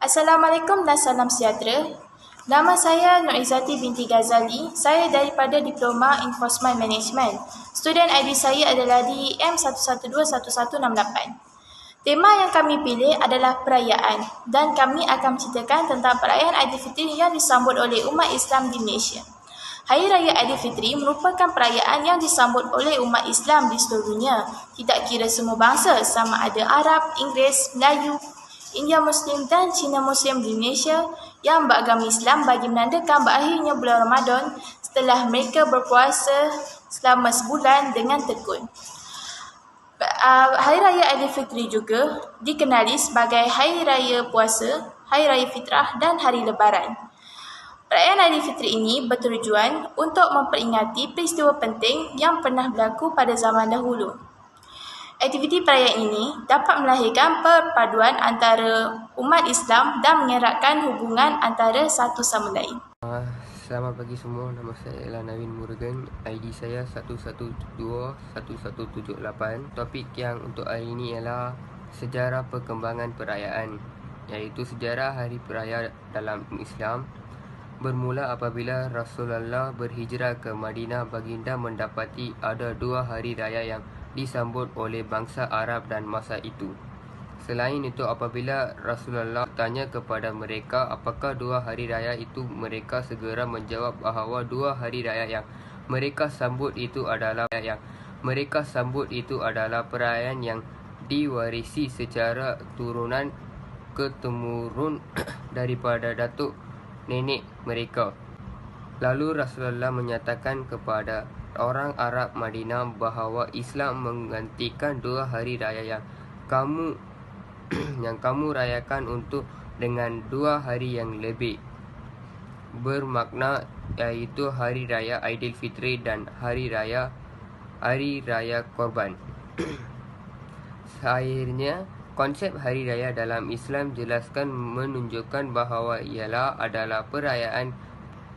Assalamualaikum dan salam sejahtera. Nama saya Nur Izzati binti Ghazali. Saya daripada Diploma Enforcement Management. Student ID saya adalah DEM 1121168. Tema yang kami pilih adalah perayaan dan kami akan menceritakan tentang perayaan Aidilfitri yang disambut oleh umat Islam di Malaysia. Hari Raya Aidilfitri merupakan perayaan yang disambut oleh umat Islam di seluruh dunia. Tidak kira semua bangsa, sama ada Arab, Inggeris, Melayu, India Muslim dan Cina Muslim di Malaysia yang beragama Islam bagi menandakan berakhirnya bulan Ramadan setelah mereka berpuasa selama sebulan dengan tekun. Hari Raya Aidilfitri juga dikenali sebagai Hari Raya Puasa, Hari Raya Fitrah dan Hari Lebaran. Perayaan Aidilfitri ini bertujuan untuk memperingati peristiwa penting yang pernah berlaku pada zaman dahulu. Aktiviti perayaan ini dapat melahirkan perpaduan antara umat Islam dan mengeratkan hubungan antara satu sama lain. Selamat pagi semua, nama saya ialah Navin Murugan. ID saya 1121178. Topik yang untuk hari ini ialah sejarah perkembangan perayaan, iaitu sejarah hari peraya dalam Islam. Bermula apabila Rasulullah berhijrah ke Madinah, baginda mendapati ada dua hari raya yang disambut oleh bangsa Arab dan masa itu. Selain itu, apabila Rasulullah tanya kepada mereka apakah dua hari raya itu, mereka segera menjawab bahawa dua hari raya yang mereka sambut itu adalah perayaan yang diwarisi secara turunan ke temurun daripada datuk nenek mereka. Lalu Rasulullah menyatakan kepada orang Arab Madinah bahawa Islam menggantikan dua hari raya yang kamu rayakan untuk dengan dua hari yang lebih bermakna, iaitu Hari Raya Aidilfitri dan Hari Raya Korban. Akhirnya, konsep Hari Raya dalam Islam jelaskan menunjukkan bahawa ialah adalah perayaan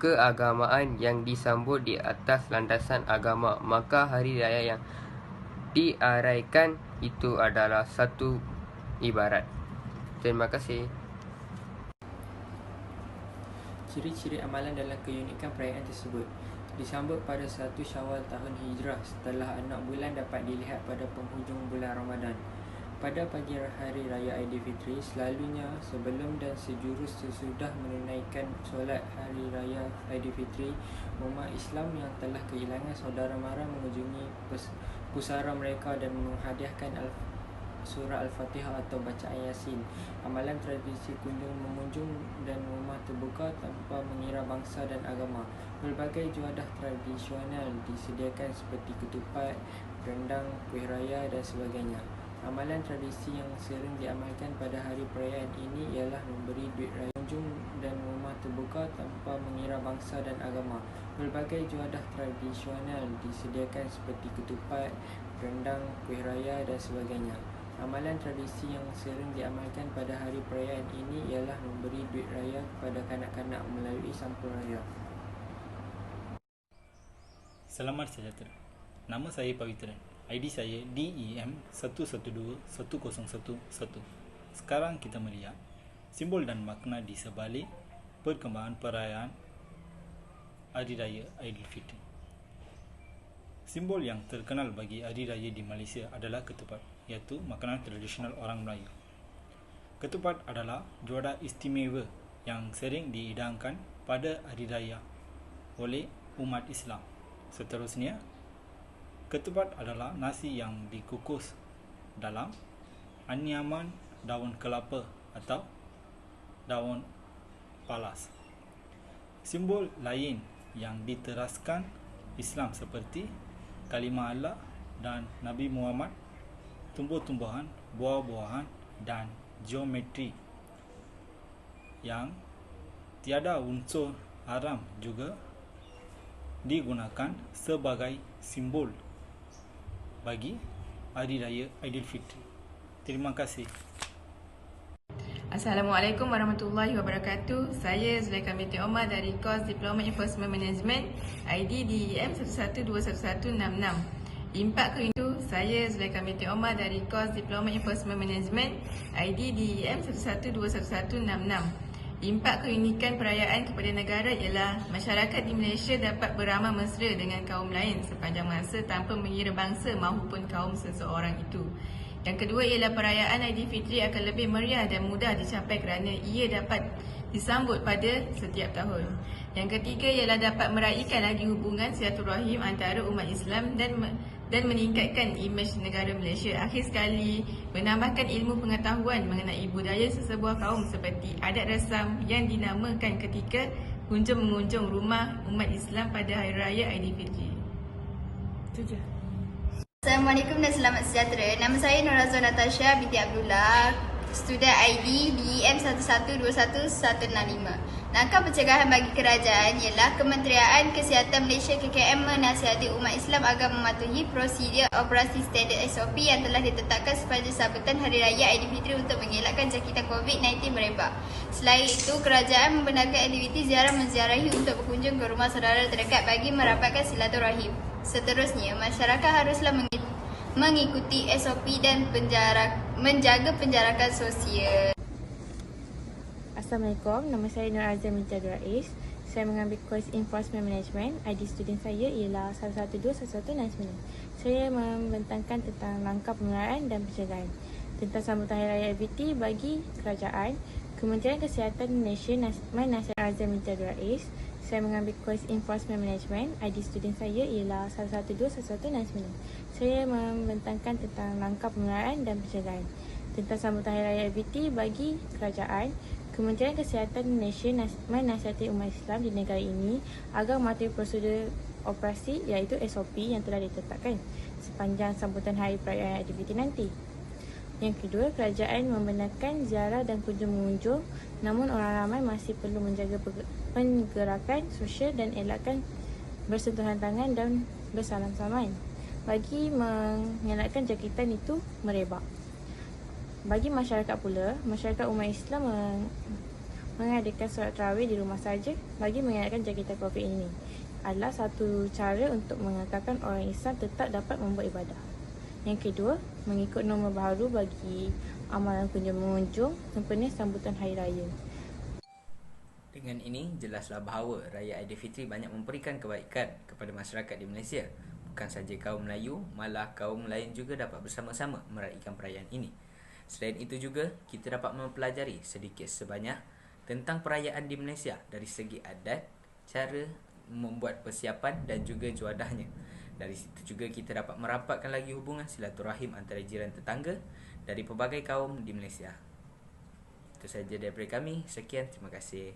keagamaan yang disambut di atas landasan agama. Maka hari raya yang diaraikan itu adalah satu ibarat. Terima kasih. Ciri-ciri amalan dalam keunikan perayaan tersebut. Disambut pada 1 Syawal tahun Hijrah setelah 6 bulan dapat dilihat pada penghujung bulan Ramadan. Pada pagi hari raya Aidilfitri, selalunya sebelum dan sejurus sesudah menunaikan solat hari raya Aidilfitri, umat Islam yang telah kehilangan saudara mara mengunjungi pusara mereka dan menghadiahkan surah Al-Fatihah atau bacaan Yasin. Amalan tradisi kunjung memunjung dan rumah terbuka tanpa mengira bangsa dan agama. Berbagai juadah tradisional disediakan seperti ketupat, rendang, kuih raya dan sebagainya. Amalan tradisi yang sering diamalkan pada hari perayaan ini ialah memberi duit raya, kunjung dan rumah terbuka tanpa mengira bangsa dan agama. Berbagai juadah tradisional disediakan seperti ketupat, rendang, kuih raya dan sebagainya. Amalan tradisi yang sering diamalkan pada hari perayaan ini ialah memberi duit raya kepada kanak-kanak melalui sampul raya. Selamat sejahtera. Nama saya Pavitran. ID saya DEM 1121011. Sekarang kita melihat simbol dan makna di sebalik perkembangan perayaan Hari Raya Aidilfitri. Simbol yang terkenal bagi Hari Raya di Malaysia adalah ketupat, iaitu makanan tradisional orang Melayu. Ketupat adalah juadah istimewa yang sering dihidangkan pada Hari Raya oleh umat Islam. Seterusnya, ketupat adalah nasi yang dikukus dalam anyaman daun kelapa atau daun palas. Simbol lain yang diteraskan Islam seperti kalimah Allah dan Nabi Muhammad, tumbuh-tumbuhan, buah-buahan dan geometri yang tiada unsur haram juga digunakan sebagai simbol bagi Hari Raya Aidilfitri. Terima kasih. Assalamualaikum warahmatullahi wabarakatuh. Saya Zulaikha binti Omar dari kos Diploma Enforcement Management, ID DEM 1121166. Impak itu, saya Zulaikha binti Omar dari kos Diploma Enforcement Management, ID DEM 11211666. Impak keunikan perayaan kepada negara ialah masyarakat di Malaysia dapat beramah mesra dengan kaum lain sepanjang masa tanpa mengira bangsa maupun kaum seseorang itu. Yang kedua ialah perayaan Aidilfitri akan lebih meriah dan mudah dicapai kerana ia dapat disambut pada setiap tahun. Yang ketiga ialah dapat meraihkan lagi hubungan silaturahim antara umat Islam dan meningkatkan imej negara Malaysia. Akhir sekali, menambahkan ilmu pengetahuan mengenai budaya sesebuah kaum seperti adat rasam yang dinamakan ketika mengunjung rumah umat Islam pada Hari Raya Aidilfitri. Itu je. Assalamualaikum dan selamat sejahtera. Nama saya Norazon Natasha binti Abdullah, student ID DEM 11211665. Langkah pencegahan bagi kerajaan ialah Kementerian Kesihatan Malaysia KKM menasihati umat Islam agar mematuhi prosedur operasi standard SOP yang telah ditetapkan sepanjang sambutan Hari Raya Aidilfitri untuk mengelakkan jangkitan COVID-19 merebak. Selain itu, kerajaan membenarkan aktiviti ziarah menziarahi untuk berkunjung ke rumah saudara terdekat bagi merapatkan silaturahim. Seterusnya, masyarakat haruslah mengikuti SOP dan menjaga penjarakan sosial. Assalamualaikum, nama saya Nur Azam binti Abdul Rais. Saya mengambil kurs Enforcement Management. ID student saya ialah 1121169. Saya membentangkan tentang langkah pengenalan dan pencegahan tentang sambutan Hari Raya Aidilfitri bagi kerajaan. Kementerian Kesihatan Malaysia menasihat Azam binti Abdul Rais. Saya mengambil kurs Enforcement Management. ID student saya ialah 1121169. Saya membentangkan tentang langkah pengenalan dan pencegahan tentang sambutan Hari Raya Aidilfitri bagi kerajaan. Kementerian Kesihatan Malaysia menasihati umat Islam di negara ini agar mematuhi prosedur operasi iaitu SOP yang telah ditetapkan sepanjang sambutan Hari Perayaan Aidilfitri nanti. Yang kedua, kerajaan membenarkan ziarah dan kunjung mengunjung, namun orang ramai masih perlu menjaga pergerakan sosial dan elakkan bersentuhan tangan dan bersalam-salaman bagi mengelakkan jangkitan itu merebak. Bagi masyarakat pula, masyarakat umat Islam mengadakan solat tarawih di rumah saja bagi mengelakkan jangkitan COVID ini adalah satu cara untuk mengekalkan orang Islam tetap dapat membuat ibadah. Yang kedua, mengikut norma baharu bagi amalan kunjung mengunjung sempena sambutan Hari Raya. Dengan ini, jelaslah bahawa Raya Aidilfitri banyak memberikan kebaikan kepada masyarakat di Malaysia. Bukan sahaja kaum Melayu, malah kaum lain juga dapat bersama-sama meraihkan perayaan ini. Selain itu juga, kita dapat mempelajari sedikit sebanyak tentang perayaan di Malaysia dari segi adat, cara membuat persiapan dan juga juadahnya. Dari situ juga kita dapat merapatkan lagi hubungan silaturahim antara jiran tetangga dari pelbagai kaum di Malaysia. Itu sahaja daripada kami. Sekian, terima kasih.